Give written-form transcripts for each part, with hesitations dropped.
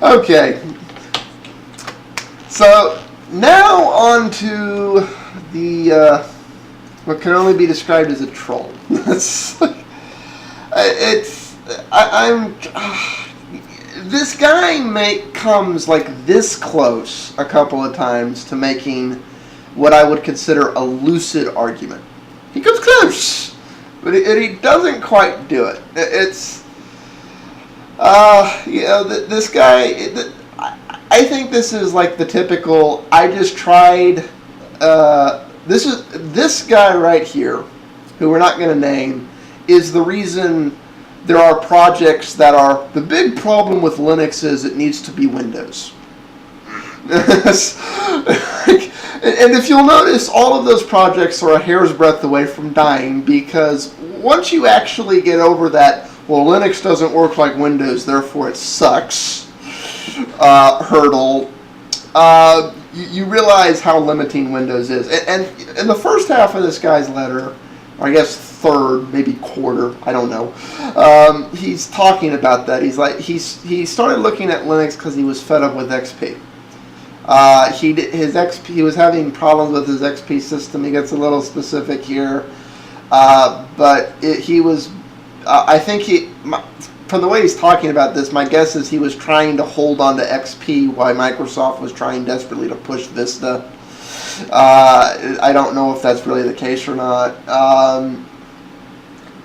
Okay. So now on to the what can only be described as a troll. This guy comes like this close a couple of times to making what I would consider a lucid argument. He comes close, but he doesn't quite do it. It's this guy. I think this is like the typical. I just tried. This guy right here, who we're not going to name, is the reason there are projects that are the big problem with Linux is it needs to be Windows. And if you'll notice, all of those projects are a hair's breadth away from dying because once you actually get over that, well, Linux doesn't work like Windows, therefore it sucks, hurdle, you realize how limiting Windows is. And in the first half of this guy's letter, or I guess third, maybe quarter, I don't know, he's talking about that. He's like, he started looking at Linux because he was fed up with XP. He was having problems with his XP system. He gets a little specific here, but I think from the way he's talking about this, my guess is he was trying to hold on to XP while Microsoft was trying desperately to push Vista. I don't know if that's really the case or not.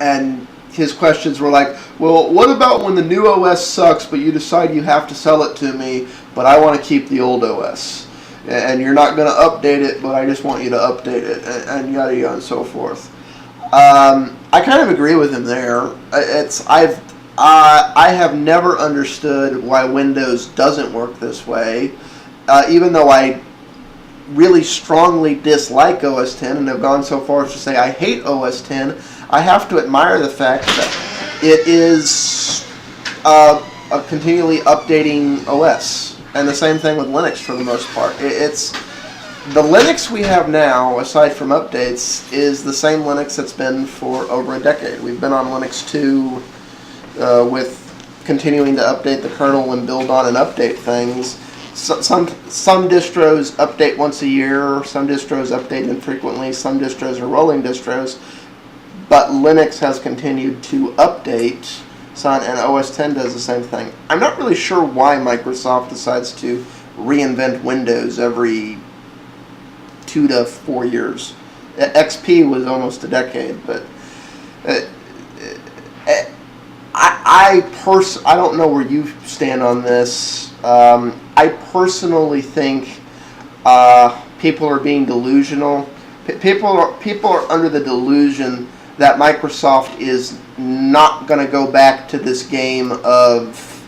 And his questions were like, well, what about when the new OS sucks, but you decide you have to sell it to me, but I want to keep the old OS? And you're not going to update it, but I just want you to update it, and yada yada and so forth. I kind of agree with him there. I have never understood why Windows doesn't work this way, even though I really strongly dislike OS 10 and have gone so far as to say I hate OS 10. I have to admire the fact that it is a continually updating OS, and the same thing with Linux for the most part. It's the Linux we have now, aside from updates, is the same Linux that's been for over a decade. We've been on Linux 2 with continuing to update the kernel and build on and update things. Some distros update once a year, some distros update infrequently, some distros are rolling distros, but Linux has continued to update, and OS 10 does the same thing. I'm not really sure why Microsoft decides to reinvent Windows every 2 to 4 years. XP was almost a decade, but I don't know where you stand on this. I personally think people are being delusional. People are under the delusion that Microsoft is not going to go back to this game of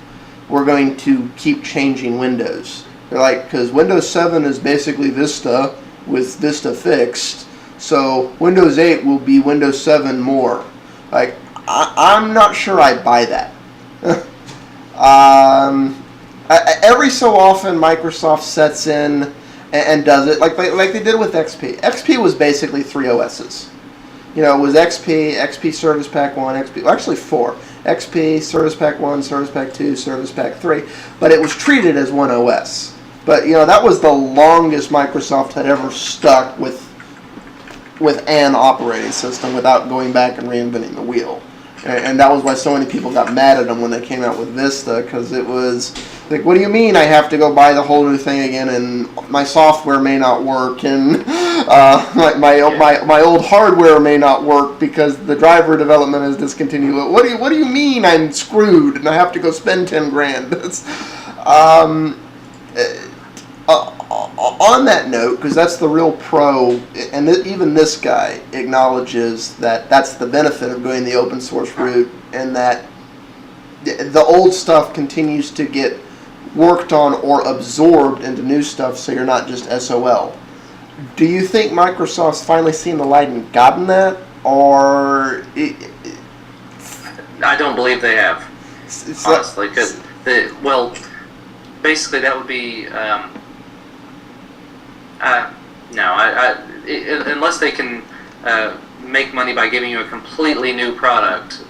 we're going to keep changing Windows. They're like, because Windows 7 is basically Vista with Vista fixed, so Windows 8 will be Windows 7 more. Like, I'm not sure I buy that. Every so often, Microsoft sets in and does it like they did with XP. XP was basically 3 OSs. You know, it was XP Service Pack 1, actually 4. XP, Service Pack 1, Service Pack 2, Service Pack 3. But it was treated as one OS. But, you know, that was the longest Microsoft had ever stuck with an operating system without going back and reinventing the wheel. And that was why so many people got mad at them when they came out with Vista, because it was like, what do you mean I have to go buy the whole new thing again, and my software may not work, and my old hardware may not work because the driver development is discontinued. What do you mean I'm screwed and I have to go spend 10 grand? On that note, because that's the real pro, and even this guy acknowledges that that's the benefit of going the open source route, and that the old stuff continues to get worked on or absorbed into new stuff, so you're not just SOL. Do you think Microsoft's finally seen the light and gotten that, or? I don't believe they have, honestly, because basically that would be. Unless they can make money by giving you a completely new product,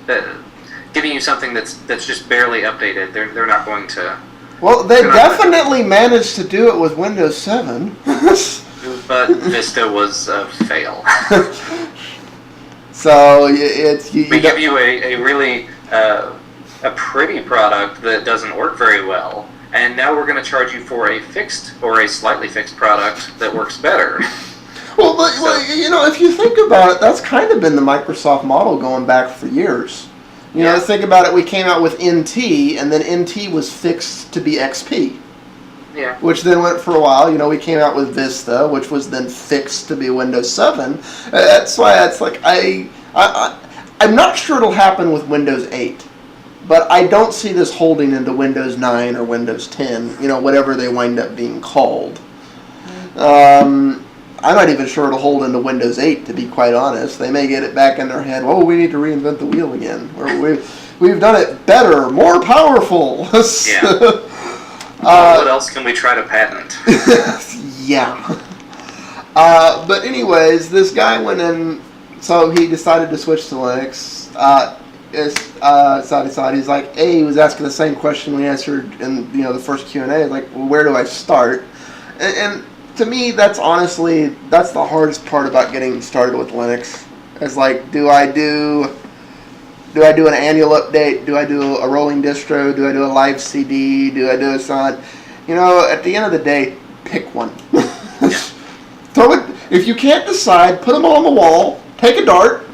giving you something that's just barely updated, they're not going to Well, they definitely managed to do it with Windows 7. But Vista was a fail. So it's we give you a really a pretty product that doesn't work very well, and now we're going to charge you for a fixed or a slightly fixed product that works better. Well, if you think about it, that's kind of been the Microsoft model going back for years. You know, think about it. We came out with NT, and then NT was fixed to be XP. Yeah. Which then went for a while. You know, we came out with Vista, which was then fixed to be Windows 7. That's why it's like I'm not sure it'll happen with Windows 8. But I don't see this holding into Windows 9 or Windows 10, you know, whatever they wind up being called. I'm not even sure it'll hold into Windows 8, to be quite honest. They may get it back in their head, oh, we need to reinvent the wheel again. We've done it better, more powerful. Yeah. What else can we try to patent? Yeah. But anyways, this guy went in, so he decided to switch to Linux. He's like, he was asking the same question we answered in the first Q&A, like, well, where do I start? And to me, that's the hardest part about getting started with Linux. It's like, do I do an annual update? Do I do a rolling distro? Do I do a live CD? Do I do a SON? At the end of the day, pick one. Throw it. If you can't decide, put them all on the wall, take a dart,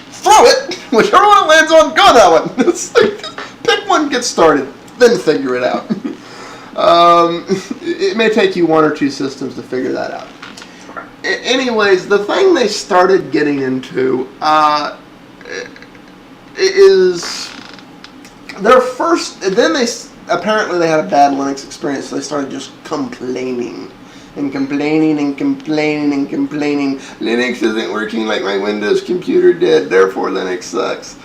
throw it, whichever one it lands on, go that one. Pick one, get started, then figure it out. It may take you one or two systems to figure that out. Anyways, the thing they started getting into is their first. Then apparently they had a bad Linux experience, so they started just complaining. And complaining and complaining and complaining. Linux isn't working like my Windows computer did, therefore Linux sucks.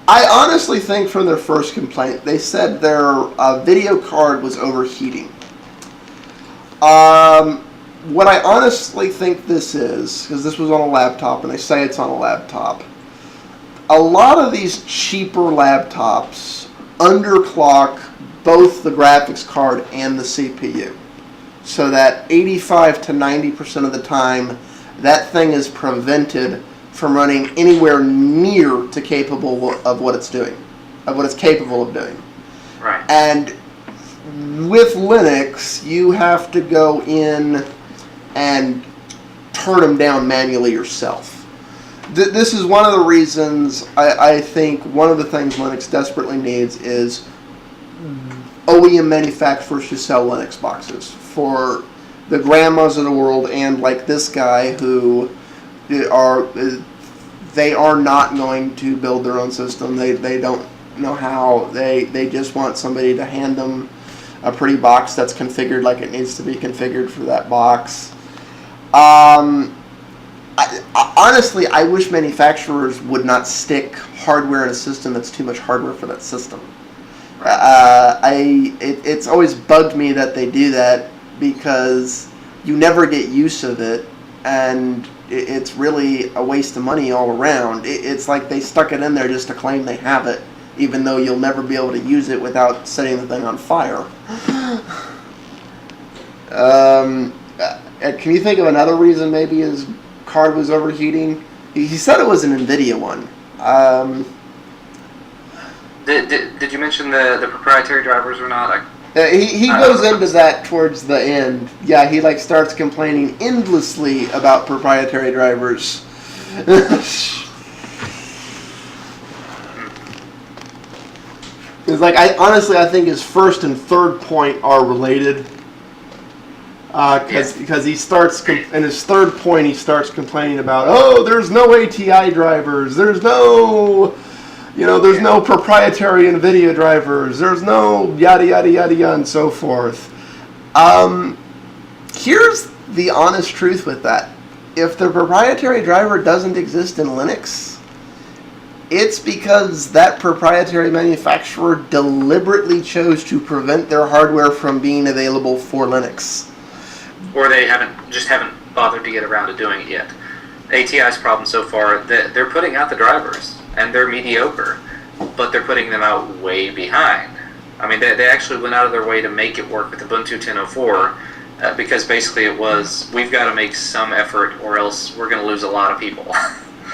I honestly think from their first complaint, they said their video card was overheating. What I honestly think this is, because this was on a laptop, and they say it's on a laptop, a lot of these cheaper laptops underclock both the graphics card and the CPU. So that 85 to 90% of the time, that thing is prevented from running anywhere near to capable of what it's doing, of what it's capable of doing. Right. And with Linux, you have to go in and turn them down manually yourself. This is one of the reasons I think one of the things Linux desperately needs is OEM manufacturers to sell Linux boxes for the grandmas of the world, and like this guy who they are not going to build their own system. They don't know how. They just want somebody to hand them a pretty box that's configured like it needs to be configured for that box. Honestly, I wish manufacturers would not stick hardware in a system that's too much hardware for that system. It's always bugged me that they do that, because you never get use of it, and it's really a waste of money all around. It's like they stuck it in there just to claim they have it, even though you'll never be able to use it without setting the thing on fire. Can you think of another reason maybe his card was overheating? He said it was an NVIDIA one. Did you mention the proprietary drivers or not? He goes into that towards the end. Yeah, he starts complaining endlessly about proprietary drivers. It's like I think his first and third point are related. Because he starts in his third point, he starts complaining about, there's no ATI drivers, there's no proprietary NVIDIA drivers, there's no yada yada yada yada and so forth. Here's the honest truth with that: if the proprietary driver doesn't exist in Linux, it's because that proprietary manufacturer deliberately chose to prevent their hardware from being available for Linux. Or they haven't bothered to get around to doing it yet. ATI's problem so far, they're putting out the drivers, and they're mediocre, but they're putting them out way behind. I mean, they actually went out of their way to make it work with Ubuntu 10.04 because basically it was, we've got to make some effort or else we're going to lose a lot of people.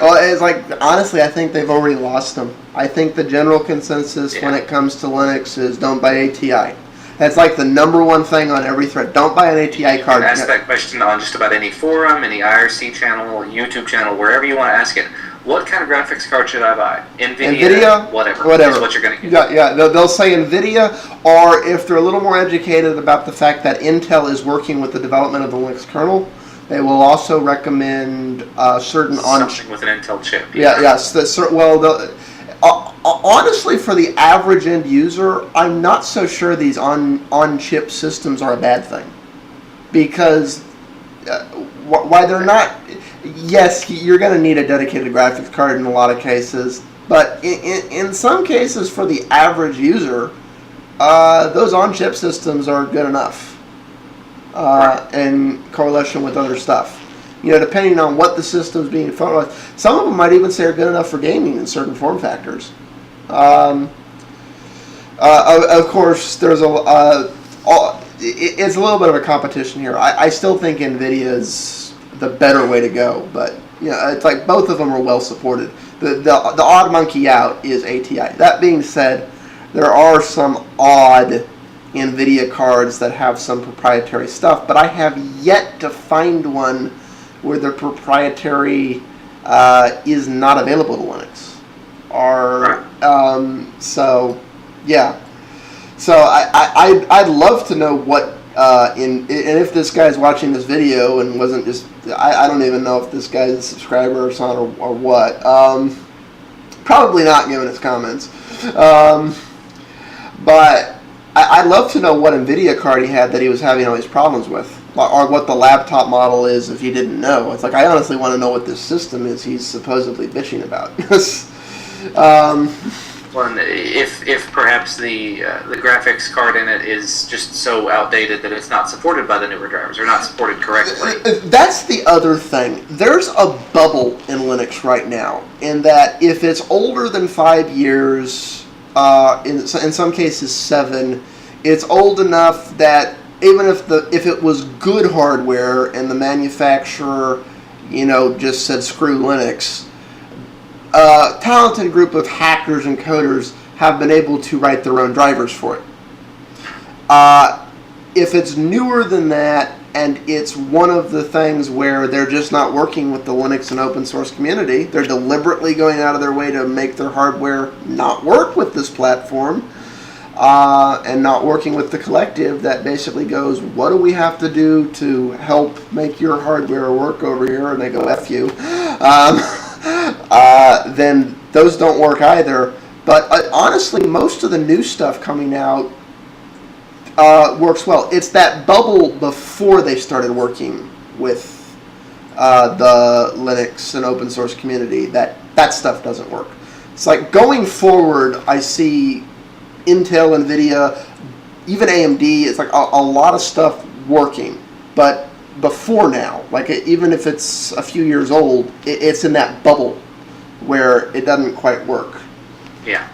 Well, it's like, honestly, I think they've already lost them. I think the general consensus when it comes to Linux is don't buy ATI. That's like the number one thing on every thread. Don't buy an ATI card. You can ask that question on just about any forum, any IRC channel, YouTube channel, wherever you want to ask it. What kind of graphics card should I buy? NVIDIA whatever is what you're going to get. Yeah. They'll say NVIDIA, or if they're a little more educated about the fact that Intel is working with the development of the Linux kernel, they will also recommend certain something with an Intel chip. Honestly, for the average end user, I'm not so sure these on-chip systems are a bad thing. Because why they're not... Yes, you're going to need a dedicated graphics card in a lot of cases. But in some cases, for the average user, those on-chip systems are good enough. In correlation with other stuff. Depending on what the system's being photographed. Some of them might even say are good enough for gaming in certain form factors. Of course, there's it's a little bit of a competition here. I still think NVIDIA is the better way to go, but it's like both of them are well supported. The odd monkey out is ATI. That being said, there are some odd NVIDIA cards that have some proprietary stuff, but I have yet to find one where the proprietary is not available to Linux. So I'd love to know what and if this guy's watching this video and wasn't just, I don't even know if this guy's a subscriber or something or what. Probably not, given his comments. But I'd love to know what NVIDIA card he had that he was having all these problems with, or what the laptop model is if he didn't know. It's like, I honestly want to know what this system is he's supposedly bitching about. Well, if perhaps the graphics card in it is just so outdated that it's not supported by the newer drivers, or not supported correctly. That's the other thing. There's a bubble in Linux right now, in that if it's older than 5 years, in some cases 7, it's old enough that even if it was good hardware and the manufacturer, just said screw Linux, a talented group of hackers and coders have been able to write their own drivers for it. If it's newer than that, and it's one of the things where they're just not working with the Linux and open source community, they're deliberately going out of their way to make their hardware not work with this platform, and not working with the collective that basically goes, what do we have to do to help make your hardware work over here? And they go, F you. Then those don't work either. But honestly, most of the new stuff coming out works well. It's that bubble before they started working with the Linux and open source community that stuff doesn't work. It's like going forward, I see Intel, NVIDIA, even AMD, it's like a lot of stuff working. But before now, like even if it's a few years old, it's in that bubble where it doesn't quite work. Yeah.